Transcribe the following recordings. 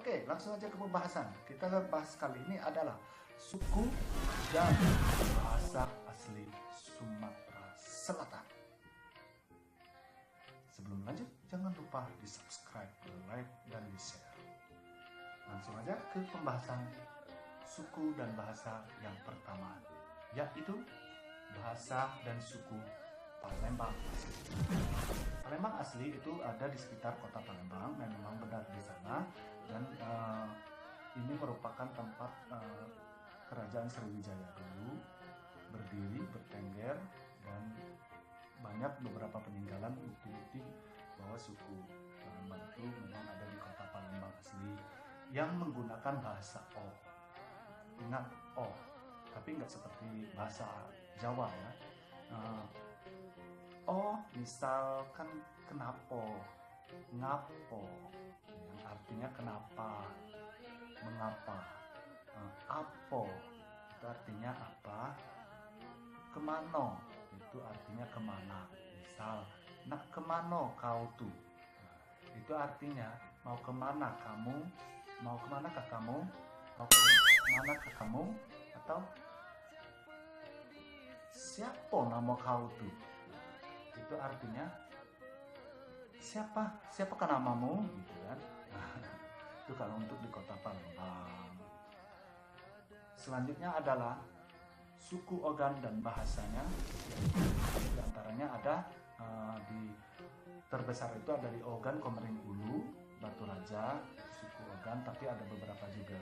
Oke, langsung aja ke pembahasan. Kita bahas kali ini adalah suku dan bahasa asli Sumatera Selatan. Sebelum lanjut, jangan lupa di subscribe, di like, dan di share. Langsung aja ke pembahasan suku dan bahasa yang pertama, yaitu bahasa dan suku Palembang asli. Palembang asli itu ada di sekitar kota Palembang, memang benar di sana, dan ini merupakan tempat kerajaan Sriwijaya dulu berdiri, bertengger, dan banyak beberapa peninggalan bukti-bukti bahwa suku Palembang itu memang ada di kota Palembang asli yang menggunakan bahasa O. Ingat O, tapi nggak seperti bahasa Jawa ya. Oh, misalkan kenapo, ngapo, yang artinya kenapa, mengapa. Apo, itu artinya apa. Kemano, itu artinya kemana. Misal, nak kemano kau tuh. Itu artinya mau kemana kamu, mau kemanakah kamu, mau kemanakah kamu, atau siapa nama kau tuh. Itu artinya siapakah namamu gitu kan. Itu kalau untuk di kota Palembang. Selanjutnya adalah suku Ogan dan bahasanya. Di antaranya ada terbesar itu ada di Ogan Komering Ulu, Batu Raja, suku Ogan, tapi ada beberapa juga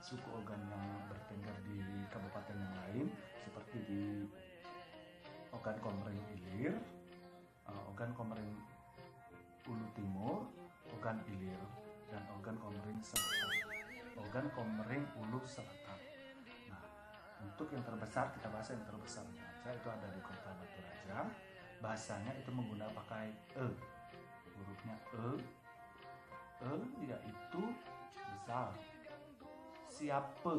suku Ogan yang bertengger di kabupaten yang lain, seperti di Ogan Komering Ilir, Ogan Komering Ulu Timur, Ogan Ilir, dan Ogan Komering Selatan. Ogan Komering Ulu Selatan. Nah, untuk yang terbesar, kita bahas yang terbesarnya aja, itu ada di kota Batu Raja. Bahasanya itu menggunakan pakai hurufnya yaitu misal siapa,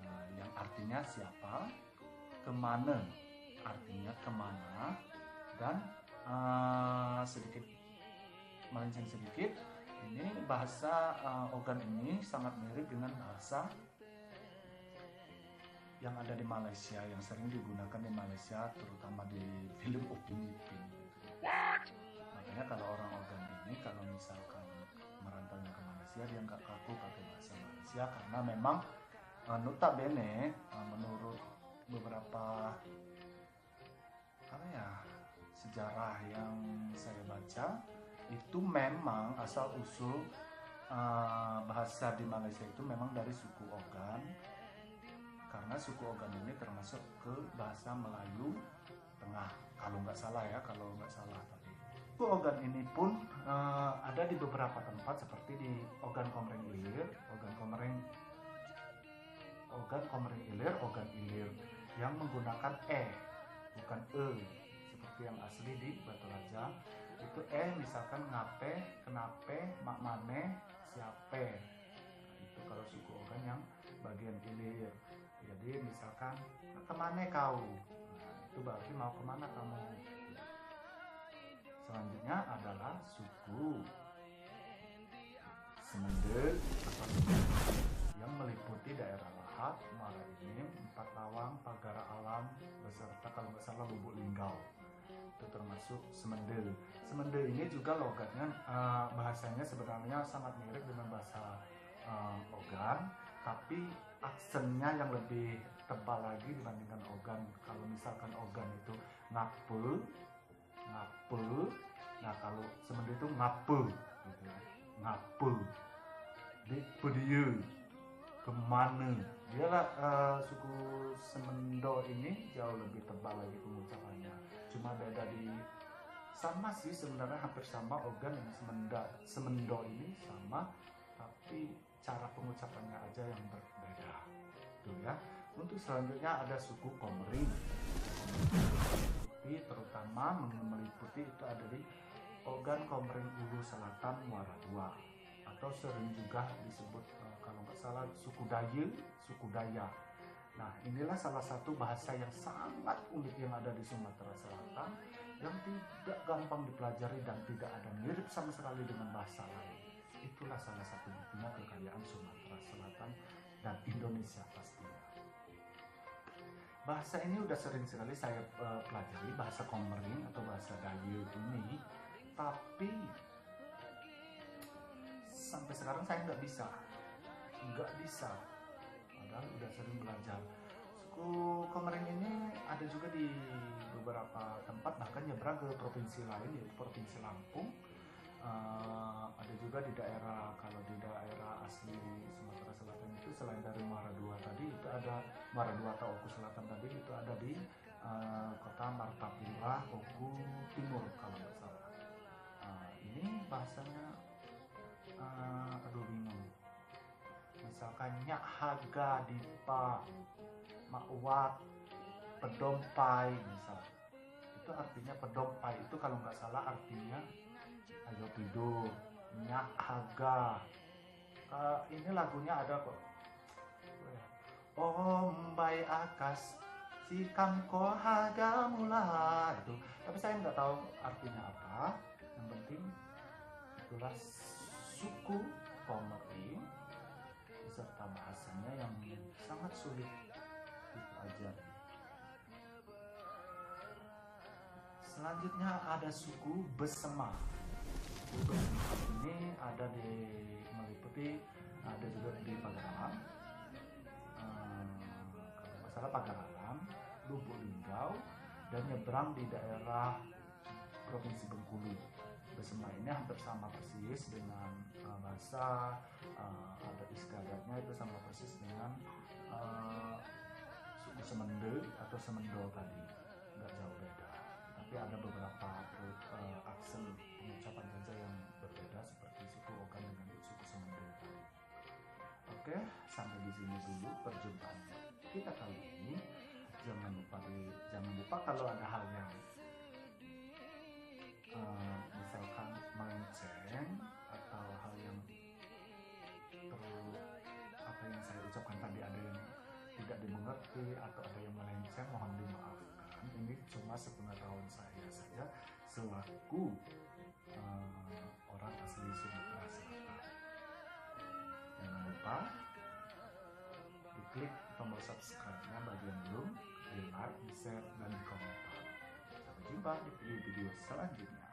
nah, yang artinya siapa, kemana artinya kemana, dan sedikit melenceng sedikit, ini bahasa Ogan ini sangat mirip dengan bahasa yang ada di Malaysia, yang sering digunakan di Malaysia, terutama di film Upin Ipin. Makanya kalau orang Ogan ini kalau misalkan merantau ke Malaysia, dia nggak kaku pakai bahasa Malaysia, karena memang notabene menurut beberapa sejarah yang saya baca, itu memang asal usul bahasa di Malaysia itu memang dari suku Ogan, karena suku Ogan ini termasuk ke bahasa Melayu Tengah, kalau nggak salah tadi. Suku Ogan ini pun ada di beberapa tempat, seperti di Ogan Komering Ilir, Ogan Komering Ilir yang menggunakan bukan seperti yang asli di Batu Raja. Itu misalkan ngape, kenape, makmane, siape. Nah, itu kalau suku Ogan yang bagian Ilir. Jadi misalkan kemana kau, nah, itu berarti mau kemana kamu. Selanjutnya adalah suku Semende yang meliputi daerah Lahad, Muara Enim, Empat Lawang, Pagar Alam, beserta kalau nggak salah Lubuk Linggau. Itu termasuk Semende. Semende ini juga logatnya, bahasanya sebenarnya sangat mirip dengan bahasa Ogan, tapi aksennya yang lebih tebal lagi dibandingkan Ogan. Kalau misalkan Ogan itu ngape, nah kalau Semende itu ngape gitu ya. Ngape di pedieu, kemana. Dialah suku Semendo ini jauh lebih tebal lagi pengucapannya. Cuma beda di sama sih sebenarnya, hampir sama Ogan dan Semendo ini sama, tapi cara pengucapannya aja yang berbeda. Tuh ya. Untuk selanjutnya ada suku Komering. Terutama meliputi itu ada di Ogan Komering Ulu Selatan, Muara II, atau sering juga disebut kalau nggak salah suku Daya. Nah, inilah salah satu bahasa yang sangat unik yang ada di Sumatera Selatan, yang tidak gampang dipelajari dan tidak ada mirip sama sekali dengan bahasa lain. itulah salah satu buktinya kekayaan Sumatera Selatan dan Indonesia pastinya. Bahasa ini udah sering sekali saya pelajari, bahasa Komering atau bahasa Dayu ini, tapi sampai sekarang saya nggak bisa. Padahal udah sering belajar. Suku Komering ini ada juga di beberapa tempat, bahkan nyebrang ke provinsi lain, yaitu Provinsi Lampung. Ada juga di daerah, kalau di daerah asli Sumatera Selatan itu selain dari Muara Dua tadi, itu ada Muara Dua atau Oku Selatan tadi, itu ada di kota Martapura, Oku Timur kalau nggak salah. Ini bahasanya aduh bingung. Misalkan Nyak Haga Dipa Makwat Pedompai misal, itu artinya pedompai itu kalau nggak salah artinya ayo tidur. Nyak Haga, ini lagunya ada kok. Ombai akas si kamko haga mula itu, tapi saya nggak tahu artinya apa. Yang penting itulah suku Komering beserta bahasanya yang sangat sulit dipelajari. Selanjutnya ada suku Besema. Suku Besema ini ada di meliputi, ada juga di Pagaralam, kalau nggak salah Pagaralam, Lubuk Linggau, dan nyebrang di daerah Provinsi Bengkulu. Besema ini hampir sama persis dengan bahasa adat istiadatnya itu sama persis dengan suku Semende atau Semendo tadi, nggak jauh beda. Tapi ada beberapa aksen pengucapan saja yang berbeda seperti suku Ogan dengan suku Semende tadi. Oke, sampai di sini dulu perjumpaan kita kali ini. Jangan lupa kalau ada hal yang misalkan melenceng atau hal yang apa yang saya ucapkan tadi ada yang tidak dimengerti atau ada yang melenceng, mohon dimaafkan. Ini cuma sepengetahuan saya saja selaku orang asli Sumatera Selatan. Jangan lupa diklik tombol subscribe-nya bagi yang belum, di like, di share, dan di komentar. Sampai jumpa di video-video selanjutnya.